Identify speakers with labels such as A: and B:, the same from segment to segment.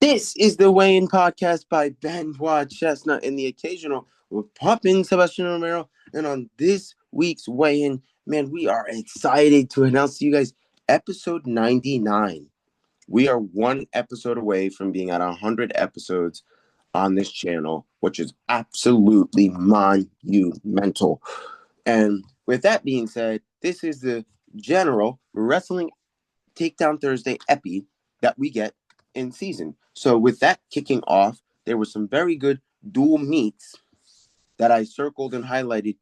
A: This is the Weigh-In Podcast by Benoit Chestnut and the occasional with Poppin Sebastian Romero. And on this week's Weigh-In, man, we are excited to announce to you guys episode 99. We are one episode away from being at 100 episodes on this channel, which is absolutely monumental. And with that being said, this is the general Wrestling Takedown Thursday epi that we get in season. So with that kicking off, there were some very good dual meets that I circled and highlighted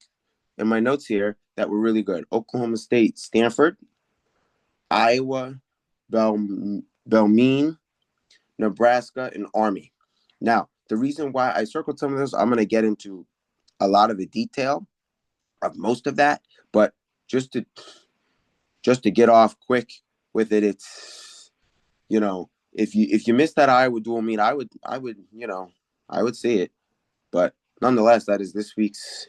A: in my notes here that were really good. Oklahoma State, Stanford, Iowa, Belmine, Nebraska, and Army. Now, the reason why I circled some of those, I'm going to get into a lot of the detail of most of that, but just to get off quick with it, it's, if you missed that Iowa dual meet, I would see it. But nonetheless, that is this week's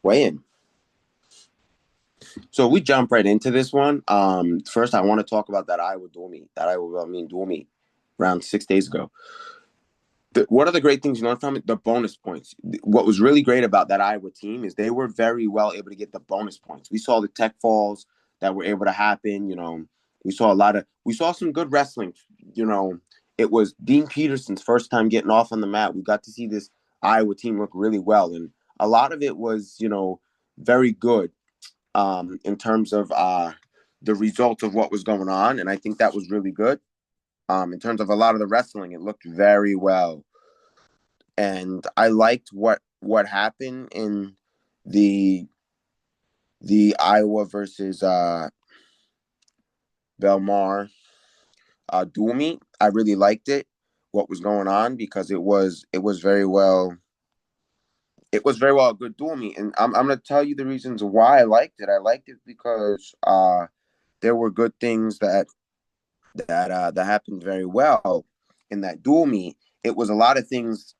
A: weigh-in. So we jump right into this one. First, I want to talk about that Iowa dual meet, dual meet around 6 days ago. What are the great things you learned from it? The bonus points. What was really great about that Iowa team is they were very well able to get the bonus points. We saw the tech falls that were able to happen. We saw some good wrestling. It was Dean Peterson's first time getting off on the mat. We got to see this Iowa team look really well. And a lot of it was, very good in terms of the results of what was going on. And I think that was really good. In terms of a lot of the wrestling, it looked very well. And I liked what happened in the Iowa versus Belmar dual meet. I really liked it, what was going on, because it was very well. It was very well a good dual meet, and I'm going to tell you the reasons why I liked it. I liked it because there were good things that happened very well in that dual meet. It was a lot of things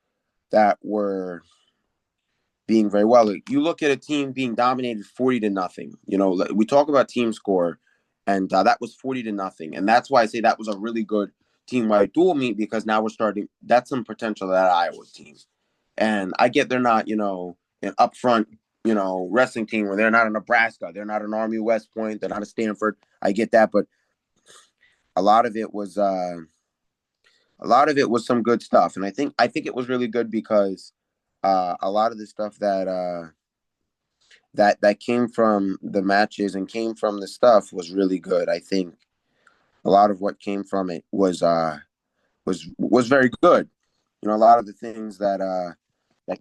A: that were being very well. You look at a team being dominated 40-0. We talk about team score, and that was 40-0, and that's why I say that was a really good team-wide dual meet, because now we're starting. That's some potential of that Iowa team, and I get they're not, an upfront, wrestling team where they're not a Nebraska, they're not an Army West Point, they're not a Stanford. I get that, but a lot of it was some good stuff, and I think it was really good because a lot of the stuff that came from the matches and came from the stuff was really good. I think a lot of what came from it was very good. A lot of the things that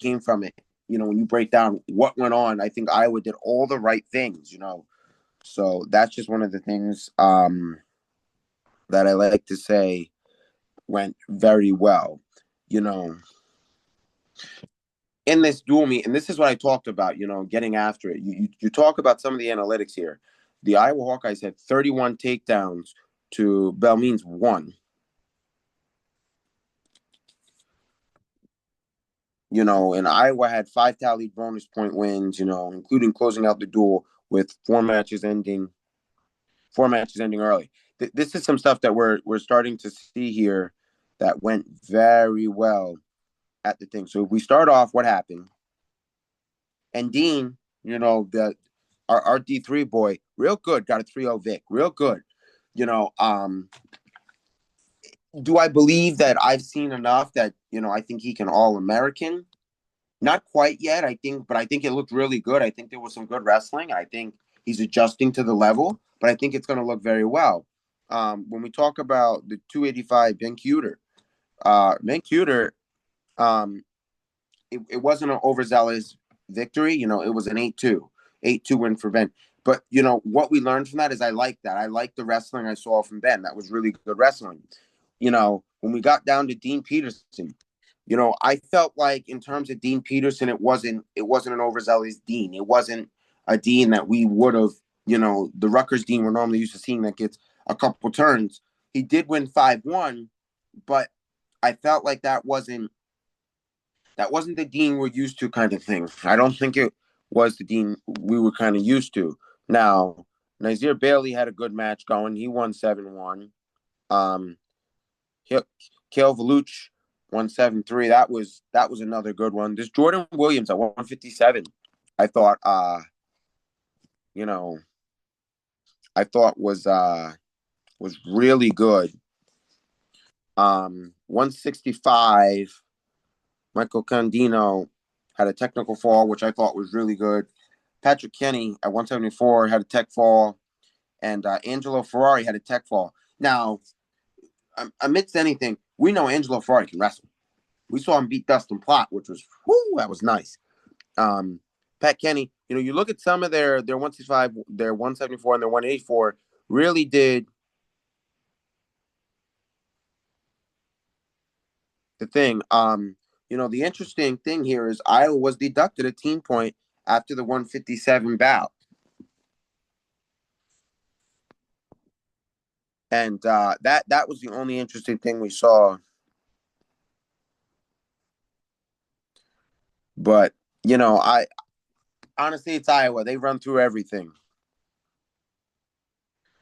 A: came from it. When you break down what went on, I think Iowa did all the right things. So that's just one of the things that I like to say went very well. In this dual meet, and this is what I talked about, getting after it. You talk about some of the analytics here. The Iowa Hawkeyes had 31 takedowns to Belmine's 1. And Iowa had 5 tallied bonus point wins, including closing out the duel with 4 matches ending early. This is some stuff that we're starting to see here that went very well at the thing. So if we start off, what happened? And Dean, our D3 boy, real good, got a 3-0 Vic, real good. Do I believe that I've seen enough that, I think he can All-American? Not quite yet, but I think it looked really good. I think there was some good wrestling. I think he's adjusting to the level, but I think it's going to look very well. When we talk about the 285 Ben Cuter, it wasn't an overzealous victory. It was an 8-2 win for Ben. But, what we learned from that is I like that. I like the wrestling I saw from Ben. That was really good wrestling. When we got down to Dean Peterson, I felt like in terms of Dean Peterson, it wasn't an overzealous Dean. It wasn't a Dean that we would have, the Rutgers Dean we're normally used to seeing that gets a couple turns. He did win 5-1, but I felt like that wasn't the Dean we're used to, kind of thing. I don't think it was the Dean we were kind of used to. Now, Nazir Bailey had a good match going. He won 7-1. Kale Valuch 173. That was another good one. This Jordan Williams at 157. I thought you know I thought was really good. 165. Michael Candino had a technical fall, which I thought was really good. Patrick Kenny at 174 had a tech fall, and Angelo Ferrari had a tech fall. Now, amidst anything, we know Angelo Ferrari can wrestle. We saw him beat Dustin Plott, which was, that was nice. Pat Kenny, you look at some of their 165, their 174, and their 184, really did the thing. The interesting thing here is Iowa was deducted a team point after the 157 bout. And that was the only interesting thing we saw. But, I honestly, it's Iowa. They run through everything.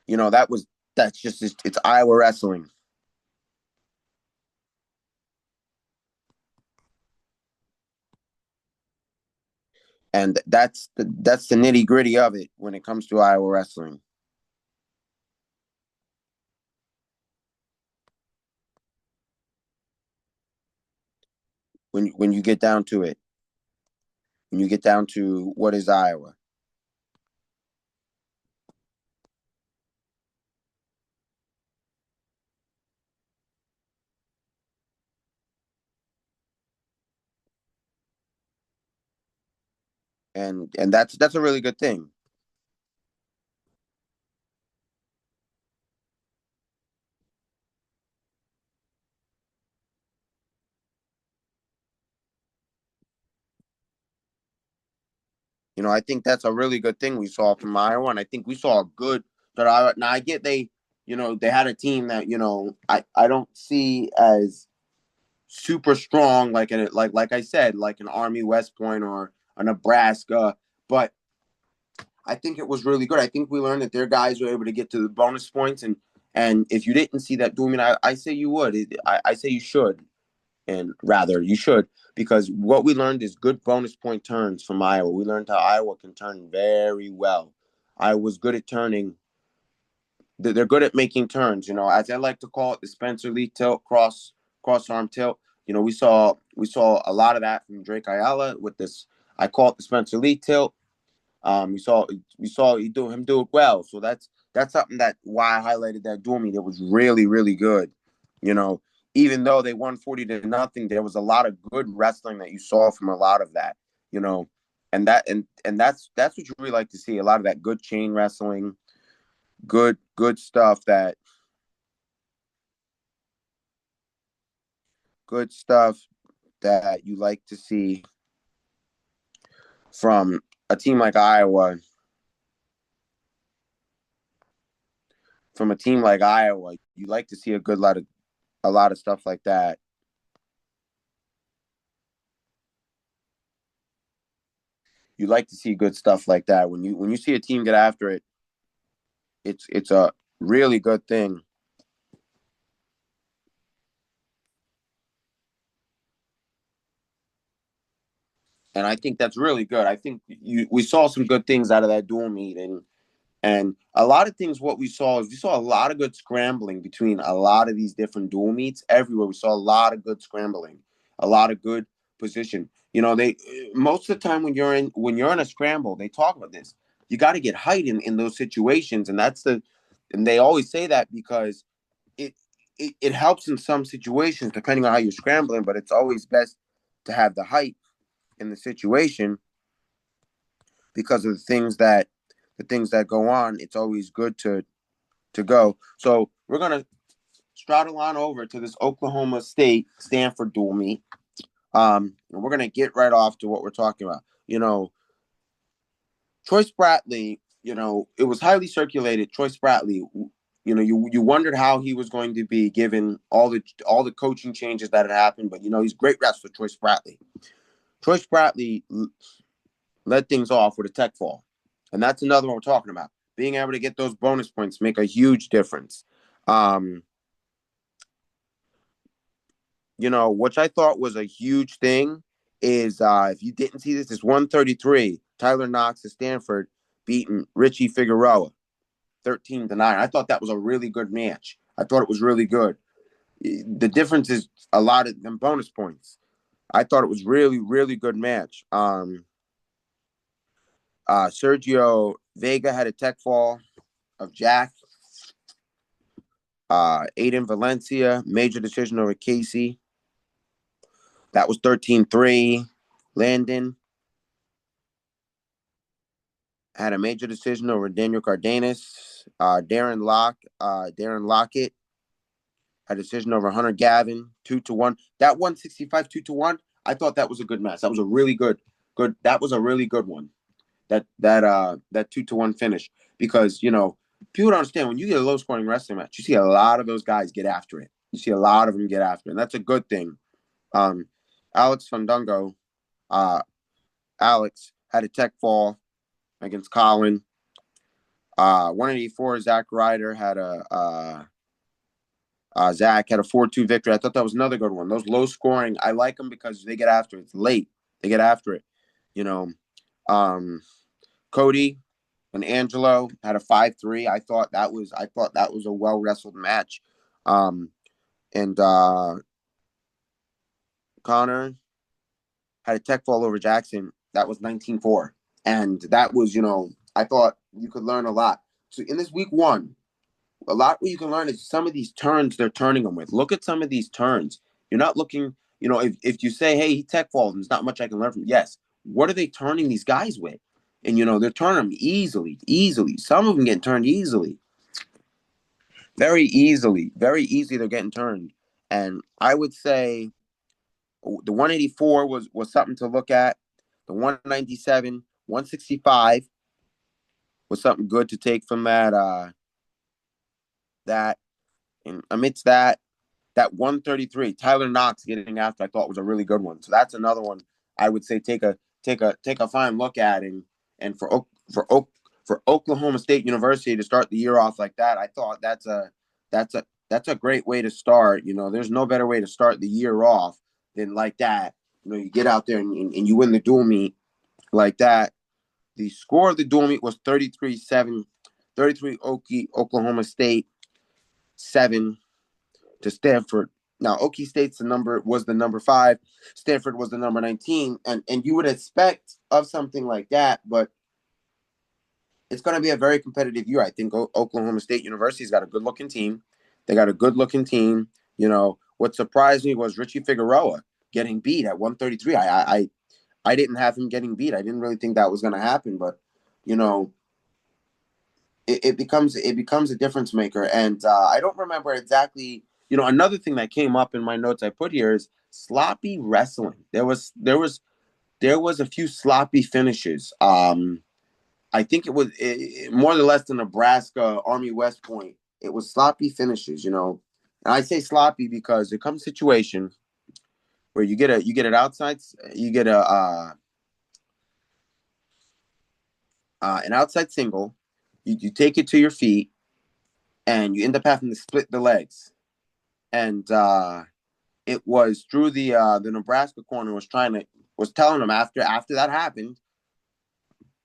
A: That's just it's Iowa wrestling. And that's the nitty-gritty of it when it comes to Iowa wrestling. When you get down to it. When you get down to what is Iowa. And that's a really good thing. I think that's a really good thing we saw from Iowa, and I think we saw a good. But now I get they had a team that I don't see as super strong like I said, like an Army West Point or a Nebraska, but I think it was really good. I think we learned that their guys were able to get to the bonus points, and if you didn't see that doing, I say you would. I say you should, and rather you should, because what we learned is good bonus point turns from Iowa. We learned how Iowa can turn very well. Iowa's good at turning. They're good at making turns. As I like to call it, the Spencer Lee tilt, cross arm tilt. We saw a lot of that from Drake Ayala with this. I call it the Spencer Lee tilt. We saw him do it well. So that's something that why I highlighted that duel meet. It was really, really good. You know, Even though they won 40-0, there was a lot of good wrestling that you saw from a lot of that. You know, and that's what you really like to see. A lot of that good chain wrestling, good stuff that you like to see from a team like Iowa. From a team like Iowa, you like to see a lot of stuff like that. You like to see good stuff like that. When you see a team get after it, it's a really good thing. And I think that's really good. I think we saw some good things out of that dual meet, and a lot of things. What we saw a lot of good scrambling between a lot of these different dual meets everywhere. We saw a lot of good scrambling, a lot of good position. They most of the time when you're in a scramble, they talk about this. You got to get height in those situations, and they always say that because it, it helps in some situations depending on how you're scrambling, but it's always best to have the height in the situation because of the things that go on. It's always good to go. So we're gonna straddle on over to this Oklahoma State Stanford dual meet. And we're gonna get right off to what we're talking about. Troy Spratley. It was highly circulated. Troy Spratley. You wondered how he was going to be given all the coaching changes that had happened, but he's a great wrestler, Troy Spratley. Troy Spratley led things off with a tech fall. And that's another one we're talking about. Being able to get those bonus points make a huge difference. which I thought was a huge thing is if you didn't see this, it's 133. Tyler Knox of Stanford beating Richie Figueroa 13-9. I thought that was a really good match. I thought it was really good. The difference is a lot of them bonus points. I thought it was really, really good match. Sergio Vega had a tech fall of Jack. Aiden Valencia, major decision over Casey. That was 13-3. Landon had a major decision over Daniel Cardenas. Darren Lockett had a decision over Hunter Gavin, 2-1. That 165, 2-1. I thought that was a good match. That was a really good. That was a really good one. That 2-1 finish, because people don't understand, when you get a low scoring wrestling match, you see a lot of those guys get after it. You see a lot of them get after it, and that's a good thing. Alex Fandango, Alex had a tech fall against Colin. 184, Zach Ryder had Zach had a 4-2 victory. I thought that was another good one. Those low scoring, I like them because they get after it. It's late. They get after it. Cody and Angelo had a 5-3. I thought that was a well wrestled match. And Connor had a tech fall over Jackson. That was 19-4. And that was, I thought you could learn a lot. So in this week one, a lot what you can learn is some of these turns they're turning them with. Look at some of these turns. You're not looking, if you say, hey, he tech falls, there's not much I can learn from. Yes. What are they turning these guys with? And, they're turning them easily. Some of them getting turned easily. Very easily they're getting turned. And I would say the 184 was something to look at. The 197, 165 was something good to take from that. And amidst that 133, Tyler Knox getting after, I thought was a really good one. So that's another one I would say take a fine look at. And for Oklahoma State University to start the year off like that, I thought that's a great way to start. There's no better way to start the year off than like that. You get out there and you win the dual meet like that. The score of the dual meet was 33-7, 33 Oklahoma State, 7 to Stanford. Now, Okie State's was the number 5. Stanford was the number 19. And you would expect of something like that, but it's going to be a very competitive year. I think Oklahoma State University's got a good-looking team. They got a good-looking team. What surprised me was Richie Figueroa getting beat at 133. I didn't have him getting beat. I didn't really think that was going to happen, but, it becomes a difference maker. And I don't remember exactly. Another thing that came up in my notes I put here is sloppy wrestling. There was a few sloppy finishes. I think it was more or less the Nebraska Army West Point. It was sloppy finishes, And I say sloppy because there comes a situation where you get an outside an outside single. You take it to your feet, and you end up having to split the legs. And it was through the Nebraska corner was telling them after that happened,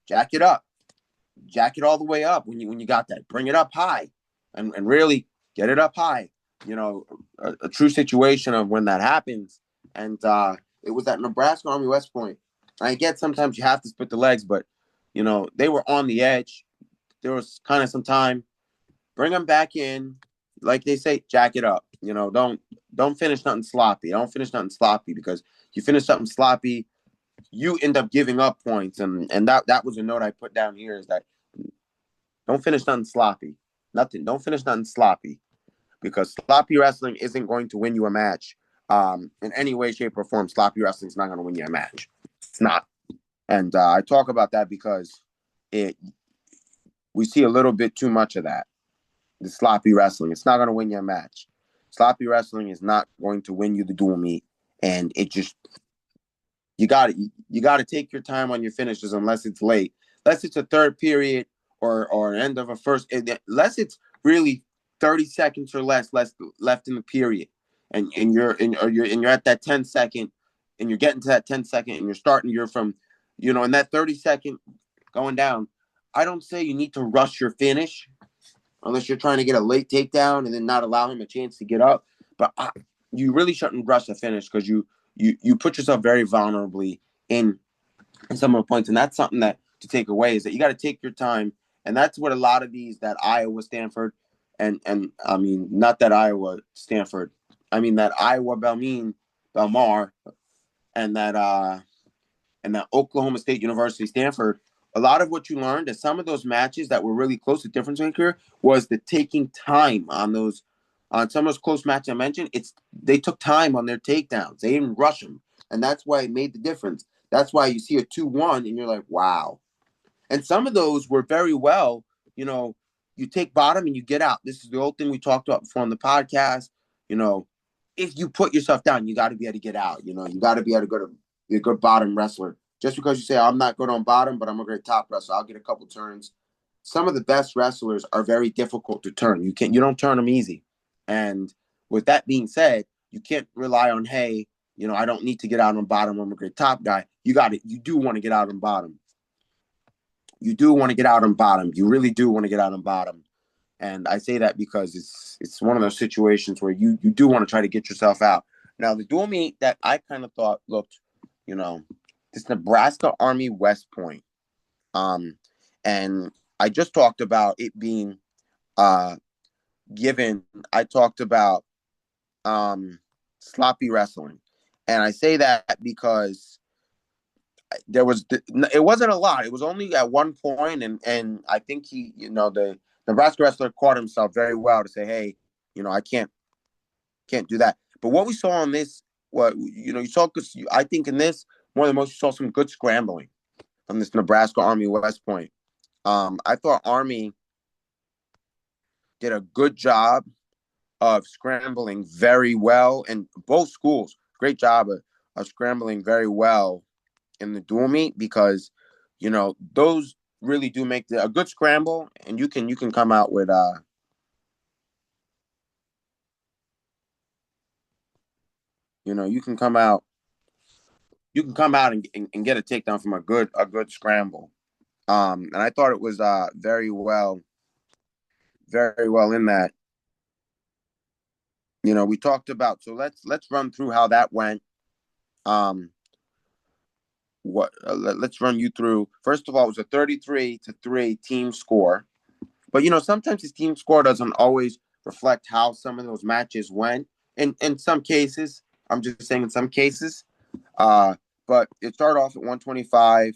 A: jack it all the way up when you got that, bring it up high, and really get it up high. A true situation of when that happens. And it was that Nebraska Army West Point. I get sometimes you have to split the legs, but they were on the edge. There was kind of some time. Bring them back in, like they say, jack it up. Don't finish nothing sloppy. Don't finish nothing sloppy, because you finish something sloppy, you end up giving up points. And that was a note I put down here, is that don't finish nothing sloppy. Don't finish nothing sloppy, because sloppy wrestling isn't going to win you a match. In any way, shape, or form, sloppy wrestling is not going to win you a match. It's not. And I talk about that because we see a little bit too much of that. The sloppy wrestling. It's not going to win you a match. Sloppy wrestling is not going to win you the dual meet. And it just, you got to take your time on your finishes, unless it's late. Unless it's a third period or end of a first, unless it's really 30 seconds or less left in the period. and you're at that 10 second, and you're getting to that 10 second, and you're from, in that 30 second going down. I don't say you need to rush your finish unless you're trying to get a late takedown and then not allow him a chance to get up. But you really shouldn't rush the finish, because you put yourself very vulnerably in some of the points, and that's something that to take away, is that you got to take your time, and that's what a lot of these, that Iowa Stanford, and I mean, not that Iowa Stanford, I mean that Iowa Belmar, and that Oklahoma State University Stanford. A lot of what you learned at some of those matches that were really close, the difference maker was the taking time on some of those close matches I mentioned. They took time on their takedowns. They didn't rush them, and that's why it made the difference. That's why you see a 2-1 and you're like, wow. And some of those were very well, you take bottom and you get out. This is the old thing we talked about before on the podcast. You know, if you put yourself down, you got to be able to get out. You got to be able to go to be a good bottom wrestler. Just because you say, I'm not good on bottom, but I'm a great top wrestler, I'll get a couple turns. Some of the best wrestlers are very difficult to turn. You don't turn them easy. And with that being said, you can't rely on, hey, I don't need to get out on bottom. I'm a great top guy. You got it. You do want to get out on bottom. You do want to get out on bottom. You really do want to get out on bottom. And I say that because it's one of those situations where you do want to try to get yourself out. Now, the dual meet that I kind of thought looked, this Nebraska Army West Point. And I just talked about it being given. I talked about sloppy wrestling. And I say that because it wasn't a lot. It was only at one point, and I think the Nebraska wrestler caught himself very well to say, hey, I can't do that. But what we saw on this, you saw, because I think in this, more than most, you saw some good scrambling from this Nebraska Army West Point. I thought Army did a good job of scrambling very well, and both schools, great job of scrambling very well in the dual meet, because those really do make a good scramble, and you can come out with you can come out and get a takedown from a good scramble. And I thought it was very well in that. We talked about, so let's run through how that went. Let's run you through. First of all, it was a 33-3 team score. But sometimes this team score doesn't always reflect how some of those matches went. In some cases, I'm just saying in some cases. But it started off at 125.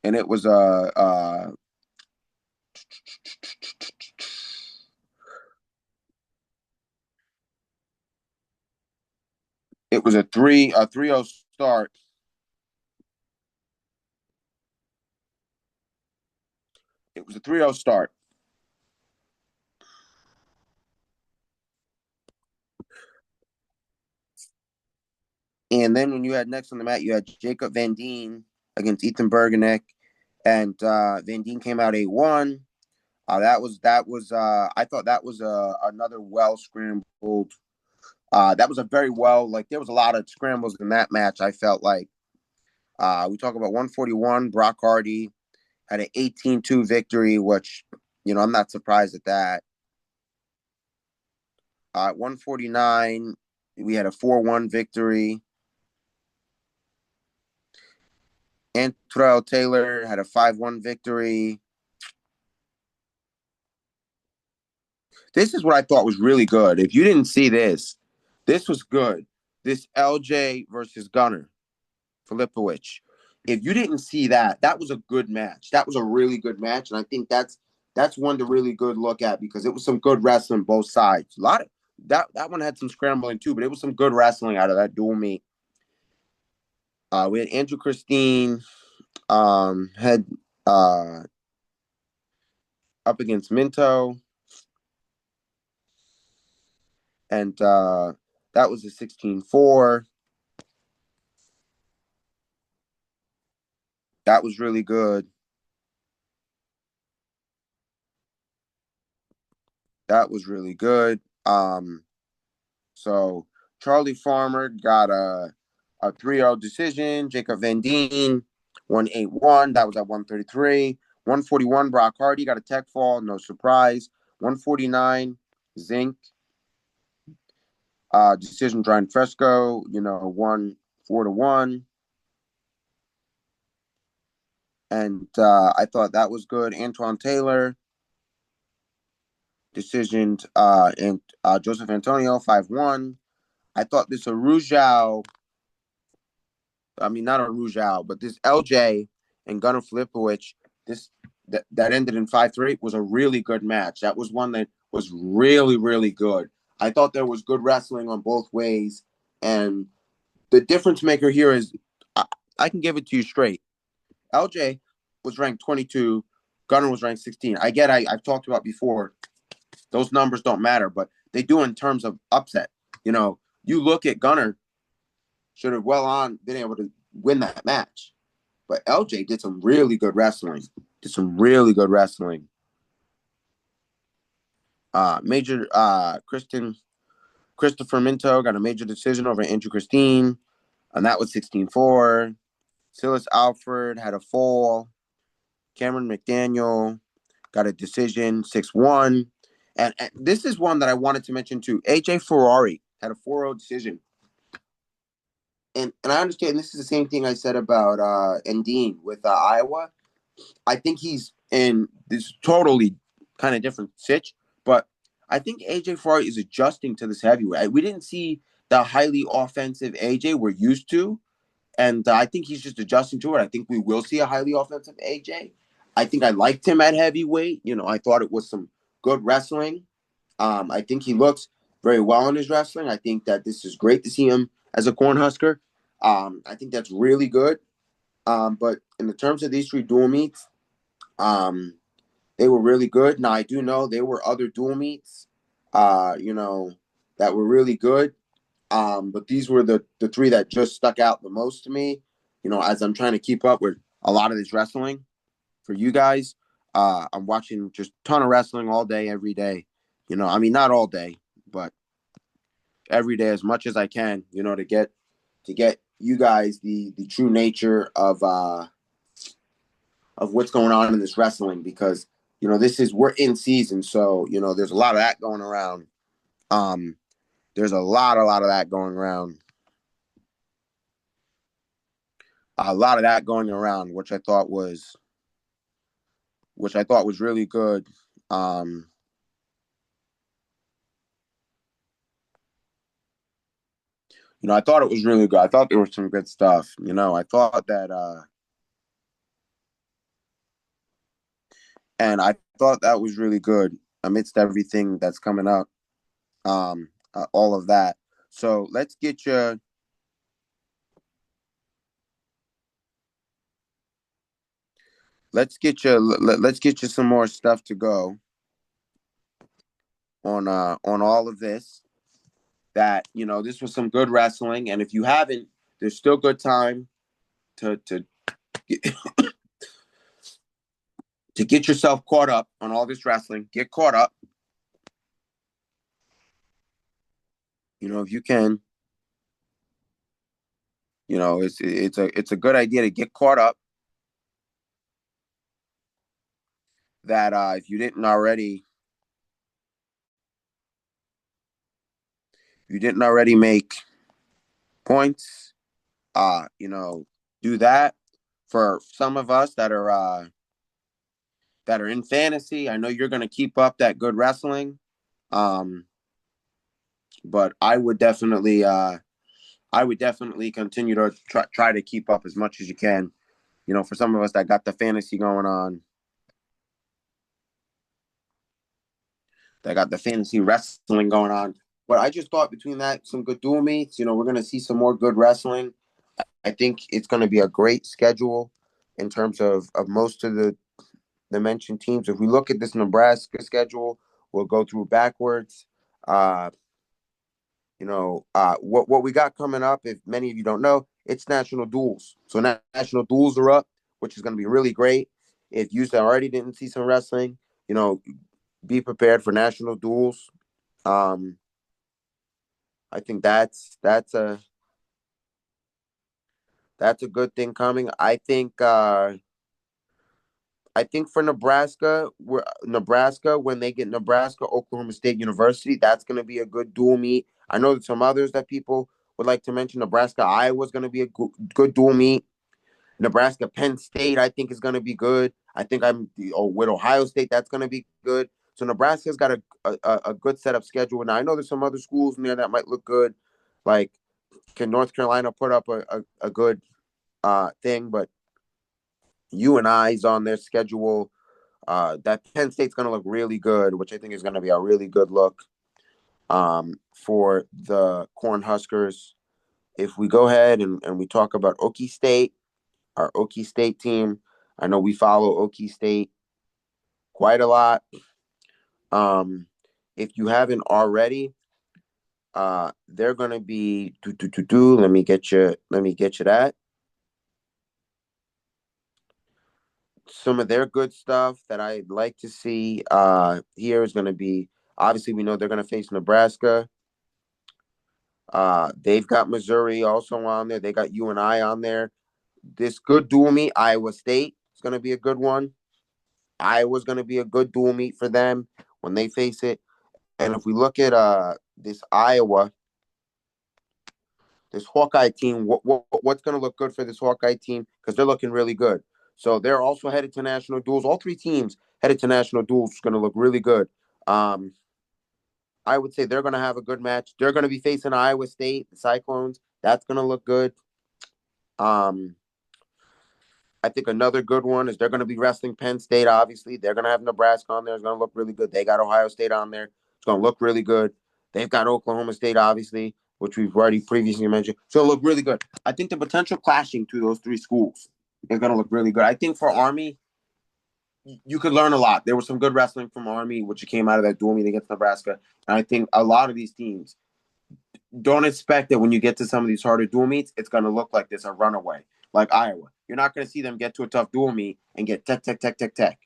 A: And it was it was a 3-0 start. It was a 3-0 start. And then when you had next on the mat, you had Jacob Van Deen against Ethan Bergenek, and Van Deen came out 8-1. That was I thought that was another well scrambled. That was a very well, there was a lot of scrambles in that match. I felt like we talk about 141. Brock Hardy had an 18-2 victory, which I'm not surprised at that. At 149, we had a 4-1 victory. Antrell Taylor had a 5-1 victory. This is what I thought was really good. If you didn't see this was good. This LJ versus Gunner Filipowicz. If you didn't see that was a good match. That was a really good match, and I think that's one to really good look at, because it was some good wrestling both sides. A lot of that one had some scrambling too, but it was some good wrestling out of that dual meet. We had Andrew Christine had up against Minto, and that was a 16-4. That was really good. That was really good. So Charlie Farmer got a 3-0 decision. Jacob Van Deen won 8-1. That was at 133. 141, Brock Hardy got a tech fall. No surprise. 149, Zink. Decision, Brian Fresco, won 4-1. And I thought that was good. Antoine Taylor, decision, and Joseph Antonio, 5-1. I thought this Arujao, not Arujao, but this LJ and Gunnar Filipowicz, that ended in 5-3 was a really good match. That was one that was really, really good. I thought there was good wrestling on both ways. And the difference maker here is I can give it to you straight. LJ was ranked 22. Gunnar was ranked 16. I've talked about before, those numbers don't matter, but they do in terms of upset. You look at Gunnar, should have been able to win that match. But LJ did some really good wrestling. Christopher Minto got a major decision over Andrew Christine, and that was 16-4. Silas Alfred had a fall. Cameron McDaniel got a decision, 6-1. And this is one that I wanted to mention too. AJ Ferrari had a 4-0 decision. And I understand this is the same thing I said about Endine with Iowa. I think he's in this totally kind of different sitch, but I think AJ Ferrari is adjusting to this heavyweight. We didn't see the highly offensive AJ we're used to, and I think he's just adjusting to it. I think we will see a highly offensive AJ. I think I liked him at heavyweight. I thought it was some good wrestling. I think he looks very well in his wrestling. I think that this is great to see him as a Cornhusker. I think that's really good. But in the terms of these 3 dual meets, they were really good. Now I do know there were other dual meets, that were really good. But these were the 3 that just stuck out the most to me. As I'm trying to keep up with a lot of this wrestling for you guys, I'm watching just a ton of wrestling all day, every day. Not all day, but every day as much as I can. To get you guys the true nature of what's going on in this wrestling, because we're in season, so there's a lot of that going around. There's a lot of that going around. A lot of that going around, which I thought was really good. I thought it was really good. I thought there was some good stuff. I thought that, and I thought that was really good amidst everything that's coming up. All of that. So let's get you. Let's get you some more stuff to go on all of this. That this was some good wrestling, and if you haven't, there's still good time to to get yourself caught up on all this wrestling. Get caught up. If you can. It's a good idea to get caught up. That if you didn't already make points, do that. For some of us that are in fantasy, I know you're going to keep up that good wrestling. But I would definitely continue to try to keep up as much as you can. For some of us that got the fantasy going on, that got the fantasy wrestling going on. But I just thought between that, some good dual meets, we're going to see some more good wrestling. I think it's going to be a great schedule in terms of most of the mentioned teams. If we look at this Nebraska schedule, we'll go through backwards. What we got coming up, if many of you don't know, it's national duels. So national duels are up, which is going to be really great. If you already didn't see some wrestling, be prepared for national duels. Um, I think that's a good thing coming. I think for Nebraska, when they get Nebraska, Oklahoma State University, that's going to be a good dual meet. I know there's some others that people would like to mention. Nebraska, Iowa is going to be a good dual meet. Nebraska, Penn State, I think is going to be good. I think with Ohio State, that's going to be good. So Nebraska's got a good setup schedule. Now I know there's some other schools in there that might look good, like can North Carolina put up a good thing, but UNI's on their schedule. That Penn State's going to look really good, which I think is going to be a really good look for the Cornhuskers. If we go ahead and we talk about Okie State, our Okie State team, I know we follow Okie State quite a lot. Um, if you haven't already, they're going to be Let me get you. Let me get you that. Some of their good stuff that I'd like to see here is going to be, obviously we know they're going to face Nebraska. They've got Missouri also on there. They got UNI on there. This good dual meet, Iowa State is going to be a good one. Iowa's going to be a good dual meet for them when they face it. And if we look at this Iowa, this Hawkeye team, what's going to look good for this Hawkeye team? Because they're looking really good. So they're also headed to national duels. All three teams headed to national duels is going to look really good. I would say they're going to have a good match. They're going to be facing Iowa State, the Cyclones. That's going to look good. Um, I think another good one is they're going to be wrestling Penn State, obviously. They're going to have Nebraska on there. It's going to look really good. They got Ohio State on there. It's going to look really good. They've got Oklahoma State, obviously, which we've already previously mentioned. So it'll look really good. I think the potential clashing to those three schools is going to look really good. I think for Army, you could learn a lot. There was some good wrestling from Army, which came out of that dual meet against Nebraska. And I think a lot of these teams don't expect that when you get to some of these harder dual meets, it's going to look like this, a runaway, like Iowa. You're not going to see them get to a tough dual meet and get tech.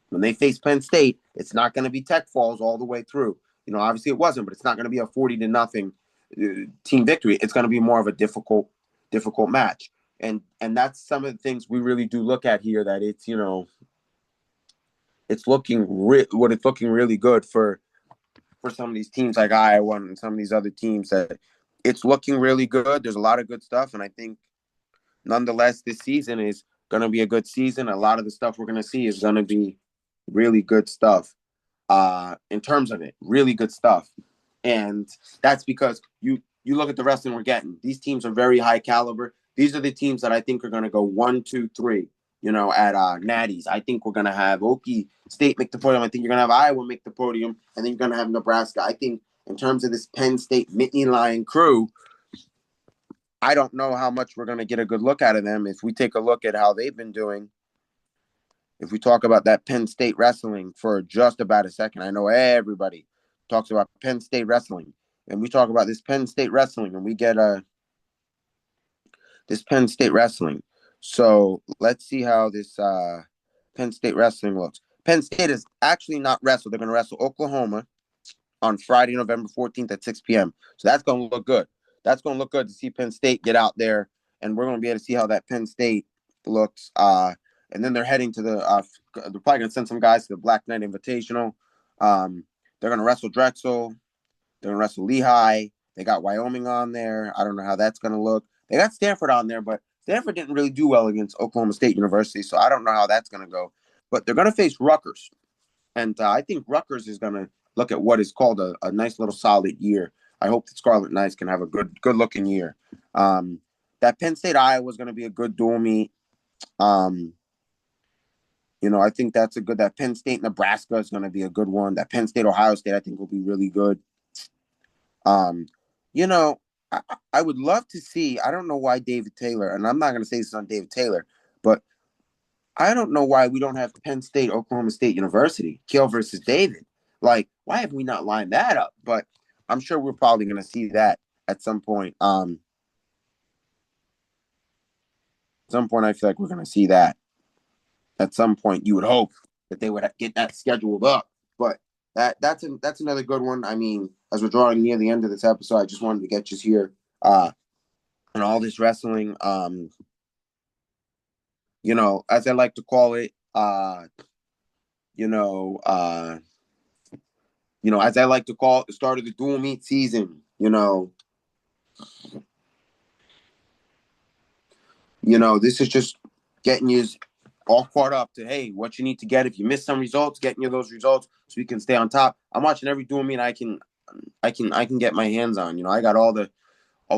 A: When they face Penn State, it's not going to be tech falls all the way through. Obviously it wasn't, but it's not going to be a 40-0 team victory. It's going to be more of a difficult match. And that's some of the things we really do look at here, that it's looking really good for some of these teams like Iowa and some of these other teams, that it's looking really good. There's a lot of good stuff. And I think nonetheless, this season is going to be a good season. A lot of the stuff we're going to see is going to be really good stuff in terms of it, really good stuff. And that's because you look at the wrestling we're getting. These teams are very high caliber. These are the teams that I think are going to go 1, 2, 3, at Natties. I think we're going to have Okie State make the podium. I think you're going to have Iowa make the podium. And then you're going to have Nebraska. I think in terms of this Penn State Nittany Lion crew, I don't know how much we're going to get a good look out of them. If we take a look at how they've been doing, if we talk about that Penn State wrestling for just about a second, I know everybody talks about Penn State wrestling, and we talk about this Penn State wrestling, and we get this Penn State wrestling. So let's see how this Penn State wrestling looks. Penn State is actually not wrestled. They're going to wrestle Oklahoma on Friday, November 14th at 6 p.m. So that's going to look good. That's going to look good to see Penn State get out there, and we're going to be able to see how that Penn State looks. And then they're heading to they're probably going to send some guys to the Black Knight Invitational. They're going to wrestle Drexel. They're going to wrestle Lehigh. They got Wyoming on there. I don't know how that's going to look. They got Stanford on there, but Stanford didn't really do well against Oklahoma State University, so I don't know how that's going to go. But they're going to face Rutgers, and I think Rutgers is going to look at what is called a nice little solid year. I hope the Scarlet Knights can have a good looking year. That Penn State Iowa is going to be a good dual meet. I think that's a good. That Penn State Nebraska is going to be a good one. That Penn State Ohio State I think will be really good. Um, you know, I would love to see. I don't know why David Taylor, and I'm not going to say this on David Taylor, but I don't know why we don't have Penn State Oklahoma State University Kill versus David. Like, why have we not lined that up? But I'm sure we're probably going to see that at some point. At some point, I feel like we're going to see that. At some point, you would hope that they would get that scheduled up. But That's another good one. I mean, as we're drawing near the end of this episode, I just wanted to get you here and all this wrestling. As I like to call it, you know, uh, as I like to call it, the start of the dual meet season. This is just getting you all caught up to, hey, what you need to get. If you miss some results, getting you those results so you can stay on top. I'm watching every dual meet I can get my hands on. I got all the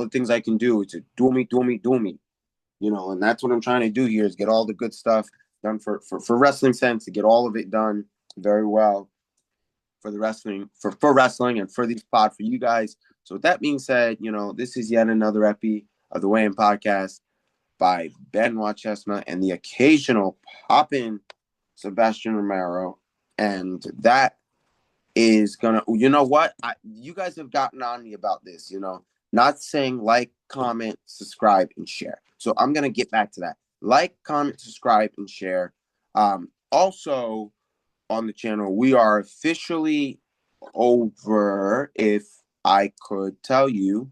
A: things I can do. It's a dual meet. And that's what I'm trying to do here is get all the good stuff done for wrestling sense, to get all of it done very well for the wrestling, for wrestling and for these pod for you guys. So with that being said, this is yet another epi of the Weigh-In Podcast by Benoit Chestnut and the occasional pop-in Sebastian Romero. And that is gonna, you know what? You guys have gotten on me about this, not saying like, comment, subscribe, and share. So I'm gonna get back to that. Like, comment, subscribe, and share. Also on the channel, we are officially over, if I could tell you.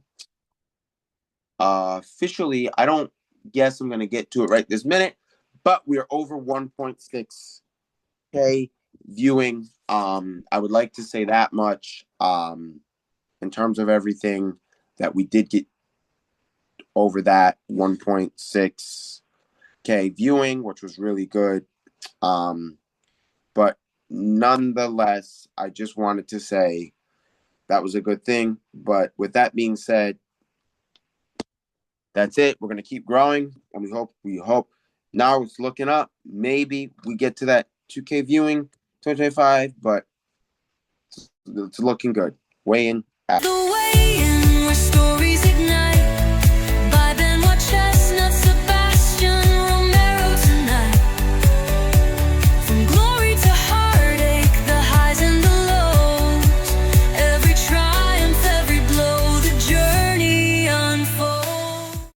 A: Officially, I don't guess I'm gonna get to it right this minute, but we are over 1.6K viewing. I would like to say that much. In terms of everything, that we did get over that 1.6K viewing, which was really good. But nonetheless, I just wanted to say that was a good thing. But with that being said, that's it. We're going to keep growing, and we hope now it's looking up. Maybe we get to that 2K viewing 2025, but it's looking good. Weigh-In.